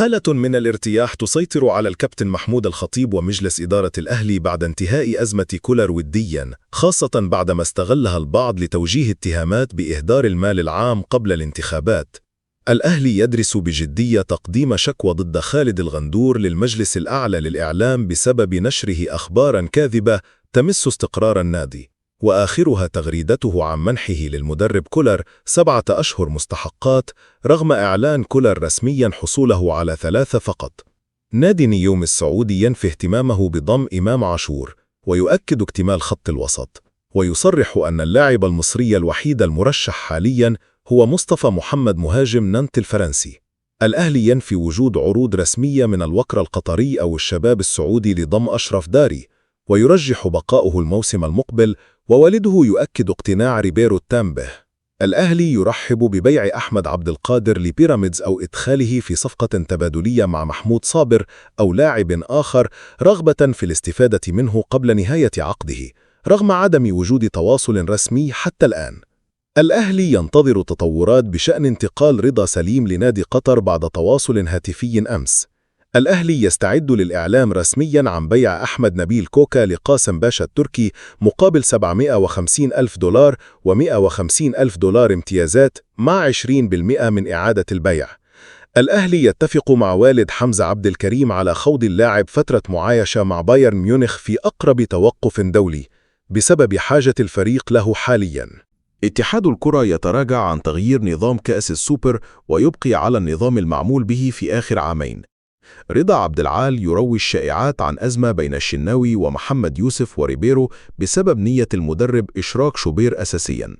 حالة من الارتياح تسيطر على الكابتن محمود الخطيب ومجلس إدارة الأهلي بعد انتهاء أزمة كولر ودياً، خاصة بعدما استغلها البعض لتوجيه اتهامات بإهدار المال العام قبل الانتخابات. الأهلي يدرس بجدية تقديم شكوى ضد خالد الغندور للمجلس الأعلى للإعلام بسبب نشره أخباراً كاذبة تمس استقرار النادي، وآخرها تغريدته عن منحه للمدرب كولر 7 أشهر مستحقات رغم إعلان كولر رسميا حصوله على 3 فقط. نادي نيوم السعودي ينفي اهتمامه بضم إمام عاشور ويؤكد اكتمال خط الوسط، ويصرح أن اللاعب المصري الوحيد المرشح حاليا هو مصطفى محمد مهاجم نانت الفرنسي. الأهلي ينفي وجود عروض رسمية من الوكر القطري أو الشباب السعودي لضم أشرف داري، ويرجح بقاؤه الموسم المقبل، ووالده يؤكد اقتناع ريبيرو التام به. الأهلي يرحب ببيع أحمد عبد القادر لبيراميدز أو إدخاله في صفقة تبادلية مع محمود صابر أو لاعب آخر رغبة في الاستفادة منه قبل نهاية عقده، رغم عدم وجود تواصل رسمي حتى الآن. الأهلي ينتظر تطورات بشأن انتقال رضا سليم لنادي قطر بعد تواصل هاتفي أمس. الأهلي يستعد للإعلام رسمياً عن بيع أحمد نبيل كوكا لقاسم باشا التركي مقابل $750,000 و$150,000 امتيازات مع 20% من إعادة البيع. الأهلي يتفق مع والد حمزة عبد الكريم على خوض اللاعب فترة معايشة مع بايرن ميونخ في أقرب توقف دولي بسبب حاجة الفريق له حالياً. اتحاد الكرة يتراجع عن تغيير نظام كأس السوبر ويبقي على النظام المعمول به في آخر عامين. رضا عبد العال يروي الشائعات عن أزمة بين الشناوي ومحمد يوسف وريبيرو بسبب نية المدرب إشراك شوبير أساسياً.